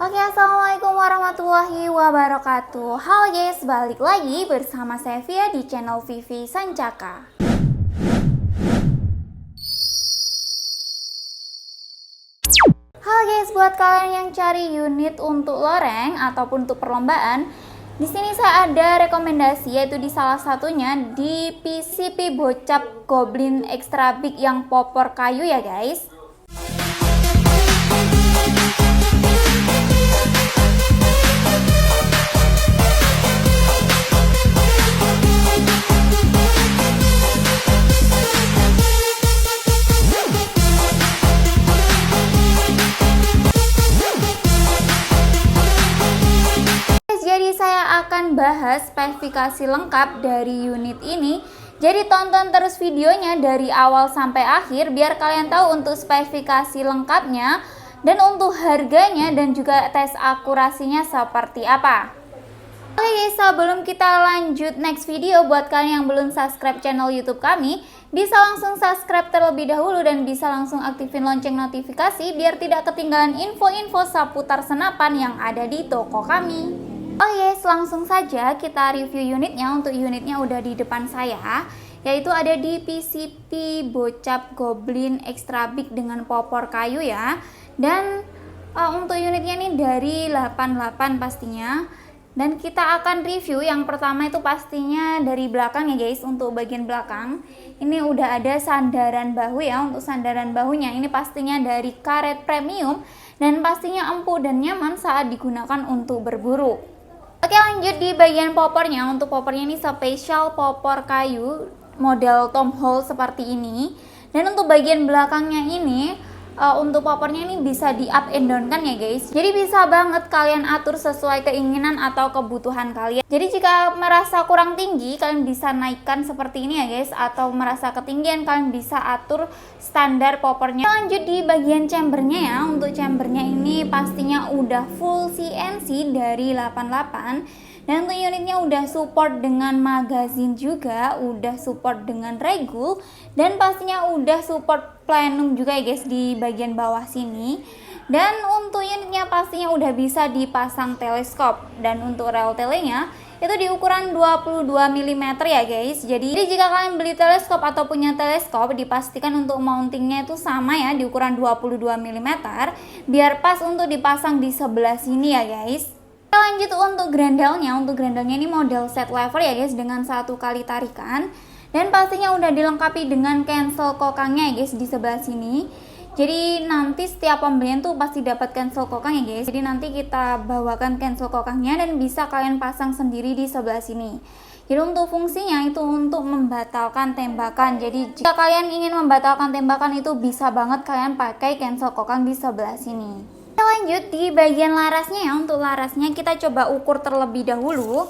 Oke, assalamualaikum warahmatullahi wabarakatuh. Halo guys, balik lagi bersama saya Via di channel Vivi Sancaka. Halo guys, buat kalian yang cari unit untuk loreng ataupun untuk perlombaan, di sini saya ada rekomendasi, yaitu di salah satunya di PCP Bocap Goblin Extra Big yang popor kayu ya guys. Jadi saya akan bahas spesifikasi lengkap dari unit ini. Jadi tonton terus videonya dari awal sampai akhir biar kalian tahu untuk spesifikasi lengkapnya dan untuk harganya dan juga tes akurasinya seperti apa. Oke guys, sebelum kita lanjut next video, buat kalian yang belum subscribe channel YouTube kami, bisa langsung subscribe terlebih dahulu dan bisa langsung aktifin lonceng notifikasi biar tidak ketinggalan info-info seputar senapan yang ada di toko kami. Oh yes, langsung saja kita review unitnya. Untuk unitnya udah di depan saya, yaitu ada di PCP Bocap Goblin Extra Big dengan popor kayu ya. Dan untuk unitnya ini dari 88 pastinya. Dan kita akan review yang pertama itu pastinya dari belakang ya guys. Untuk bagian belakang ini udah ada sandaran bahu ya. Untuk sandaran bahunya ini pastinya dari karet premium dan pastinya empuk dan nyaman saat digunakan untuk berburu. Oke, lanjut di bagian popornya. Untuk popornya ini spesial popor kayu model Tom Hall seperti ini. Dan untuk bagian belakangnya ini untuk popornya ini bisa di up and down kan ya guys. Jadi bisa banget kalian atur sesuai keinginan atau kebutuhan kalian. Jadi jika merasa kurang tinggi, kalian bisa naikkan seperti ini ya guys. Atau merasa ketinggian, kalian bisa atur standar popornya. Lanjut di bagian chambernya ya. Untuk chambernya ini pastinya udah full CNC dari 88. Dan untuk unitnya udah support dengan magazine juga, udah support dengan regul, dan pastinya udah support plenum juga ya guys di bagian bawah sini. Dan untuk unitnya pastinya udah bisa dipasang teleskop. Dan untuk rel telenya itu di ukuran 22 mm ya guys. Jadi jika kalian beli teleskop atau punya teleskop, dipastikan untuk mountingnya itu sama ya di ukuran 22 mm biar pas untuk dipasang di sebelah sini ya guys. Lanjut untuk grendelnya. Untuk grendelnya ini model set lever ya guys, dengan 1 kali tarikan. Dan pastinya udah dilengkapi dengan cancel kokangnya ya guys di sebelah sini. Jadi nanti setiap pembelian tuh pasti dapat cancel kokang ya guys. Jadi nanti kita bawakan cancel kokangnya dan bisa kalian pasang sendiri di sebelah sini. Jadi untuk fungsinya itu untuk membatalkan tembakan. Jadi jika kalian ingin membatalkan tembakan itu bisa banget kalian pakai cancel kokang di sebelah sini. Lanjut di bagian larasnya ya. Untuk larasnya kita coba ukur terlebih dahulu.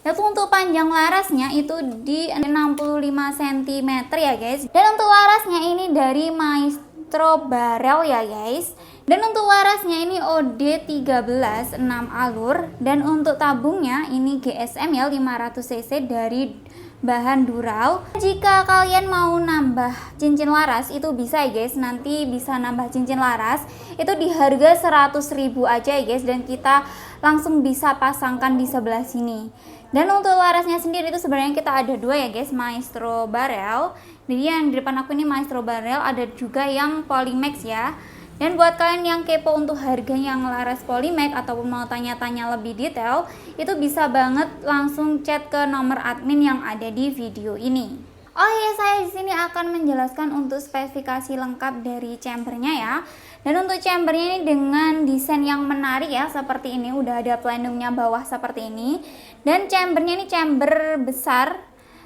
Yaitu untuk panjang larasnya itu di 65 cm ya guys. Dan untuk larasnya ini dari Maestro Barrel ya guys. Dan untuk larasnya ini OD13 6 alur. Dan untuk tabungnya ini GSM ya 500 cc dari bahan dural. Jika kalian mau nambah cincin laras itu bisa ya guys, nanti bisa nambah cincin laras itu di harga 100.000 aja ya guys, dan kita langsung bisa pasangkan di sebelah sini. Dan untuk larasnya sendiri itu sebenarnya kita ada dua ya guys, Maestro Barrel. Jadi yang di depan aku ini Maestro Barrel, ada juga yang Polymax ya. Dan buat kalian yang kepo untuk harga yang laras Polymax ataupun mau tanya-tanya lebih detail, itu bisa banget langsung chat ke nomor admin yang ada di video ini. Oh iya, saya di sini akan menjelaskan untuk spesifikasi lengkap dari chambernya ya. Dan untuk chambernya ini dengan desain yang menarik ya, seperti ini. Udah ada plenumnya bawah seperti ini. Dan chambernya ini chamber besar,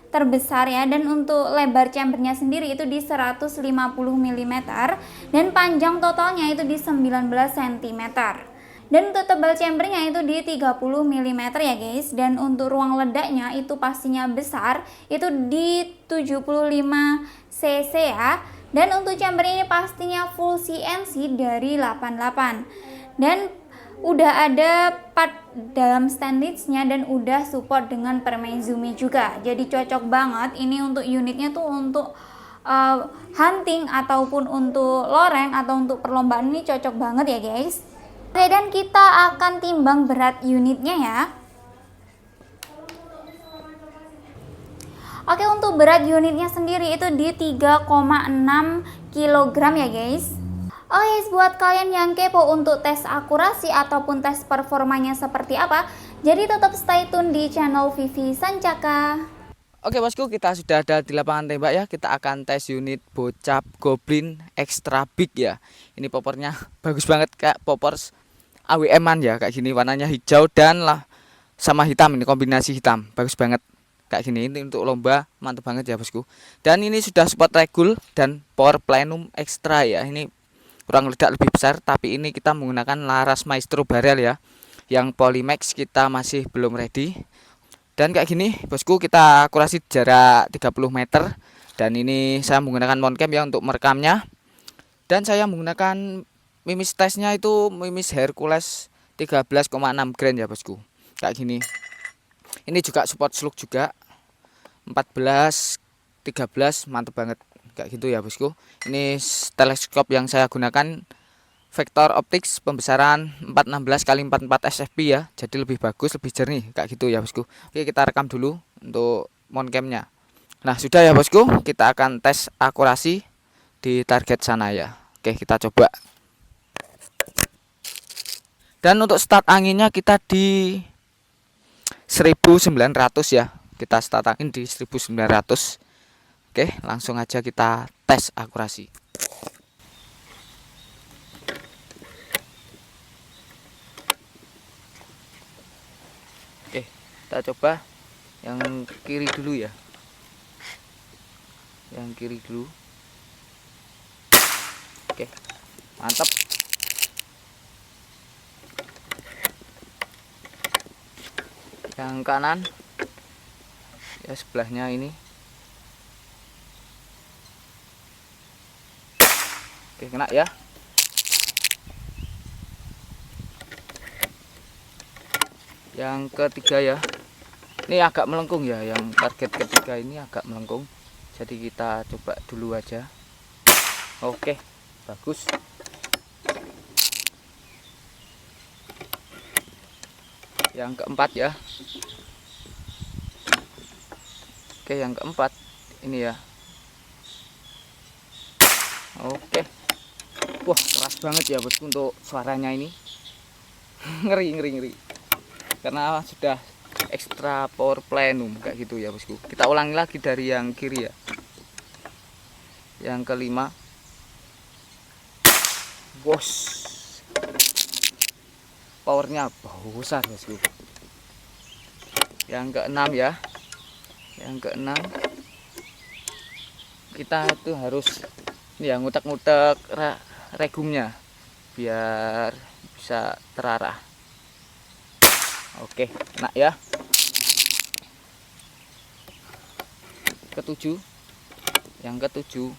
terbesar ya, dan untuk lebar chambernya sendiri itu di 150 mm dan panjang totalnya itu di 19 cm. Dan untuk tebal chambernya itu di 30 mm ya guys. Dan untuk ruang ledaknya itu pastinya besar, itu di 75 cc ya. Dan untuk chambernya ini pastinya full CNC dari 88. Dan udah ada part dalam stainlessnya dan udah support dengan permaizumi juga. Jadi cocok banget ini untuk unitnya tuh untuk hunting ataupun untuk loreng atau untuk perlombaan, ini cocok banget ya guys. Oke, dan kita akan timbang berat unitnya ya. Oke, untuk berat unitnya sendiri itu di 3,6 kg ya guys. Oh guys, buat kalian yang kepo untuk tes akurasi ataupun tes performanya seperti apa, jadi tetap stay tune di channel Vivi Sancaka. Oke bosku, kita sudah ada di lapangan tembak ya. Kita akan tes unit bocap Goblin Extra Big ya. Ini popornya bagus banget, kayak popor AWM-an ya, kayak gini warnanya hijau dan lah sama hitam, ini kombinasi hitam. Bagus banget. Kayak gini, ini untuk lomba mantap banget ya bosku. Dan ini sudah support regul dan power plenum extra ya. Ini kurang ledak lebih besar, tapi ini kita menggunakan laras Maestro barrel ya. Yang Polymax kita masih belum ready. Dan kayak gini bosku, kita akurasi jarak 30 meter. Dan ini saya menggunakan montcam ya untuk merekamnya. Dan saya menggunakan mimis tesnya itu mimis Hercules 13,6 grain ya bosku. Kayak gini. Ini juga support slug juga 14, 13, mantap banget kayak gitu ya bosku. Ini teleskop yang saya gunakan Vector Optics pembesaran 416 x 44 SFP ya. Jadi lebih bagus, lebih jernih kayak gitu ya bosku. Oke, kita rekam dulu untuk montcamnya. Nah, sudah ya bosku, kita akan tes akurasi di target sana ya. Oke, kita coba. Dan untuk start anginnya kita di 1900 ya. Kita start angin di 1900. Oke, langsung aja kita tes akurasi. Oke, kita coba yang kiri dulu ya. Yang kiri dulu. Oke, mantap. Yang kanan ya, sebelahnya ini. Oke, kena ya. Yang ketiga ya, ini agak melengkung ya. Yang target ketiga ini agak melengkung, jadi kita coba dulu aja. Oke, bagus. Yang keempat ya. Oke, yang keempat ini ya. Oke. Wah, keras banget ya bosku untuk suaranya ini. ngeri. Karena sudah extra power plenum kayak gitu ya bosku. Kita ulangi lagi dari yang kiri ya. Yang kelima. Bos. Powernya besar bosku. Yang keenam ya. Yang keenam, kita itu harus ya ngutek-ngutek regumnya biar bisa terarah. Oke, kena ya. Ketujuh. Yang ketujuh.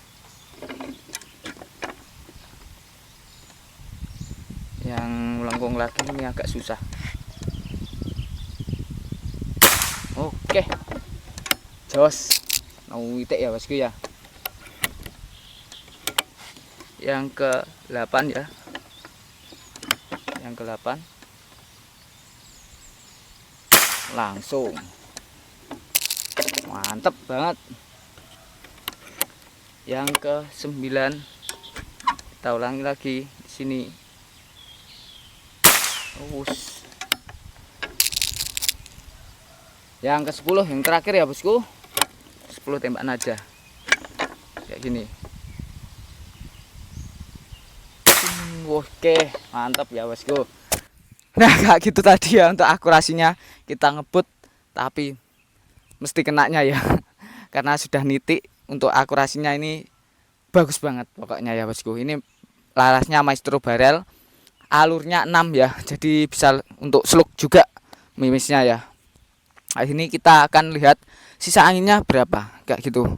Yang melengkung lagi ini agak susah. Oke. Jos, mau itik ya bosku ya. Yang ke-8 ya. Yang ke-8. Langsung. Mantep banget. Yang ke-9. Kita ulangi lagi di sini. Yang ke-10, yang terakhir ya bosku. 10 tembakan aja kayak gini. Oke, mantap ya bosku. Nah, kayak gitu tadi ya untuk akurasinya. Kita ngebut tapi mesti kenanya ya. Karena sudah nitik, untuk akurasinya ini bagus banget pokoknya ya bosku. Ini larasnya Maestro barrel, alurnya 6 ya. Jadi bisa untuk slug juga mimisnya ya. Nah, ini kita akan lihat sisa anginnya berapa kayak gitu.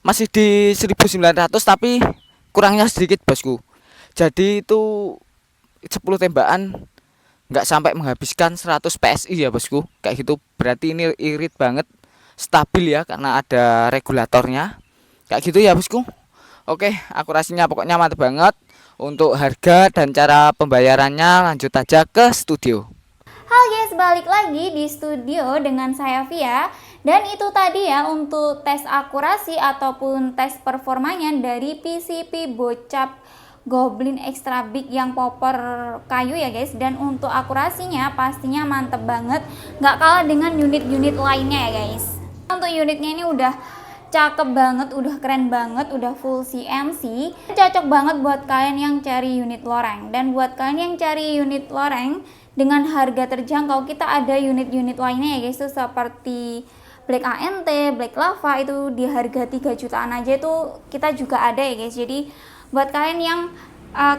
Masih di 1900 tapi kurangnya sedikit bosku. Jadi itu 10 tembakan nggak sampai menghabiskan 100 PSI ya bosku. Kayak gitu, berarti ini irit banget, stabil ya karena ada regulatornya. Kayak gitu ya bosku. Oke, akurasinya pokoknya mantap banget. Untuk harga dan cara pembayarannya lanjut aja ke studio. Halo guys, balik lagi di studio dengan saya Via. Dan itu tadi ya untuk tes akurasi ataupun tes performanya dari PCP Bocap Goblin Extra Big yang popor kayu ya guys. Dan untuk akurasinya pastinya mantep banget, nggak kalah dengan unit-unit lainnya ya guys. Untuk unitnya ini udah cakep banget, udah keren banget, udah full CNC. Cocok banget buat kalian yang cari unit loreng. Dan buat kalian yang cari unit loreng dengan harga terjangkau, kita ada unit-unit lainnya ya guys, itu seperti Black ANT, Black Lava, itu di harga 3 jutaan aja itu kita juga ada ya guys. Jadi buat kalian yang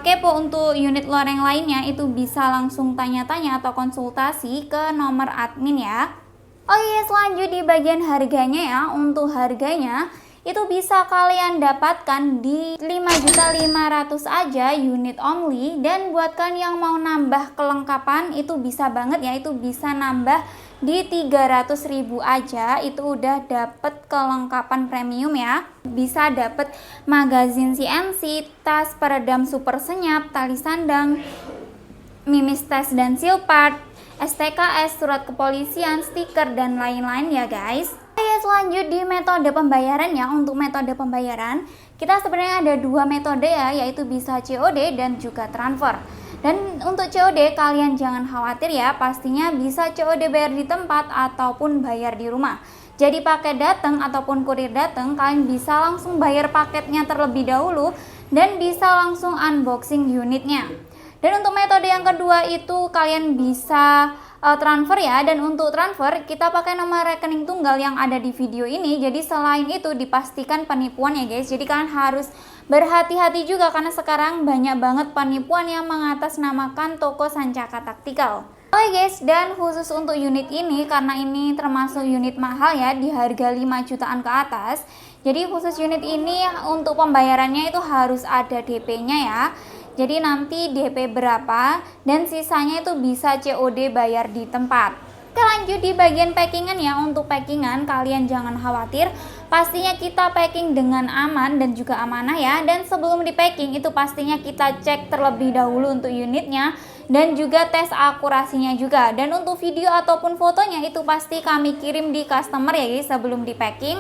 kepo untuk unit loreng lainnya, itu bisa langsung tanya-tanya atau konsultasi ke nomor admin ya. Oh iya, selanjut di bagian harganya ya. Untuk harganya itu bisa kalian dapatkan di 5.500.000 aja unit only. Dan buat kalian yang mau nambah kelengkapan itu bisa banget ya, itu bisa nambah di 300.000 aja, itu udah dapet kelengkapan premium ya. Bisa dapet magazin CNC, tas peredam super senyap, tali sandang, mimis tes dan seal part, STKS, surat kepolisian, stiker, dan lain-lain ya guys. Selanjut di metode pembayaran ya. Untuk metode pembayaran kita sebenarnya ada 2 metode ya, yaitu bisa COD dan juga transfer. Dan untuk COD kalian jangan khawatir ya, pastinya bisa COD bayar di tempat ataupun bayar di rumah. Jadi paket datang ataupun kurir datang, kalian bisa langsung bayar paketnya terlebih dahulu dan bisa langsung unboxing unitnya. Dan untuk metode yang kedua itu kalian bisa transfer ya. Dan untuk transfer kita pakai nomor rekening tunggal yang ada di video ini. Jadi selain itu dipastikan penipuan ya guys. Jadi kalian harus berhati-hati juga karena sekarang banyak banget penipuan yang mengatasnamakan toko Sancaka Taktikal. Oke guys, dan khusus untuk unit ini karena ini termasuk unit mahal ya, di harga 5 jutaan ke atas. Jadi khusus unit ini untuk pembayarannya itu harus ada DP-nya ya. Jadi nanti DP berapa dan sisanya itu bisa COD bayar di tempat. Oke, lanjut di bagian packingan ya. Untuk packingan kalian jangan khawatir, pastinya kita packing dengan aman dan juga amanah ya. Dan sebelum di packing itu pastinya kita cek terlebih dahulu untuk unitnya dan juga tes akurasinya juga. Dan untuk video ataupun fotonya itu pasti kami kirim di customer ya guys sebelum di packing.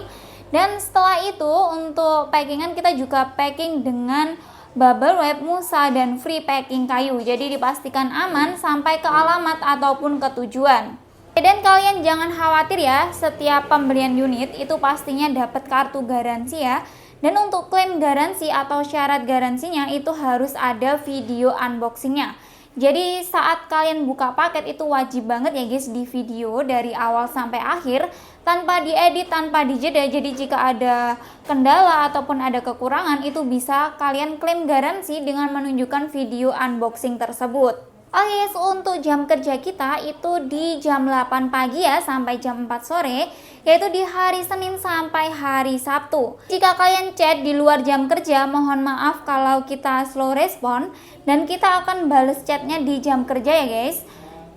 Dan setelah itu untuk packingan kita juga packing dengan bubble wrap, musa, dan free packing kayu. Jadi dipastikan aman sampai ke alamat ataupun ke tujuan. Dan kalian jangan khawatir ya, setiap pembelian unit itu pastinya dapat kartu garansi ya. Dan untuk klaim garansi atau syarat garansinya itu harus ada video unboxingnya. Jadi saat kalian buka paket itu wajib banget ya guys di video dari awal sampai akhir tanpa diedit, tanpa dijeda. Jadi jika ada kendala ataupun ada kekurangan itu bisa kalian klaim garansi dengan menunjukkan video unboxing tersebut. Oke guys, untuk jam kerja kita itu di jam 8 pagi ya sampai jam 4 sore, yaitu di hari Senin sampai hari Sabtu. Jika kalian chat di luar jam kerja, mohon maaf kalau kita slow respon dan kita akan bales chatnya di jam kerja ya guys.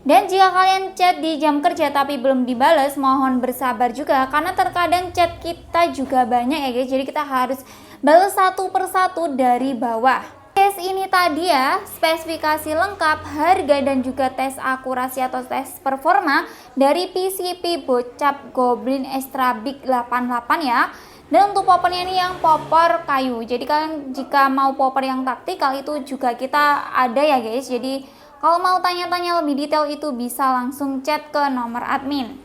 Dan jika kalian chat di jam kerja tapi belum dibales, mohon bersabar juga karena terkadang chat kita juga banyak ya guys. Jadi kita harus bales satu persatu dari bawah. Guys, ini tadi ya spesifikasi lengkap, harga dan juga tes akurasi atau tes performa dari PCP Bocap Goblin Extra Big 88 ya. Dan untuk poppernya ini yang popper kayu. Jadi kalian jika mau popper yang taktikal itu juga kita ada ya guys. Jadi kalau mau tanya-tanya lebih detail itu bisa langsung chat ke nomor admin.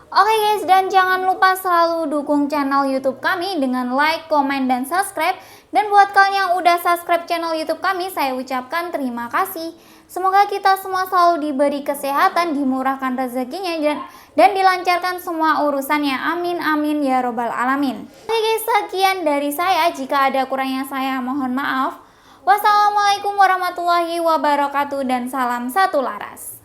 Oke guys, dan jangan lupa selalu dukung channel YouTube kami dengan like, komen, dan subscribe. Dan buat kalian yang udah subscribe channel YouTube kami, saya ucapkan terima kasih. Semoga kita semua selalu diberi kesehatan, dimurahkan rezekinya, dan dilancarkan semua urusannya. Amin, amin, ya robbal alamin. Oke guys, sekian dari saya. Jika ada kurangnya saya mohon maaf. Wassalamualaikum warahmatullahi wabarakatuh dan salam satu laras.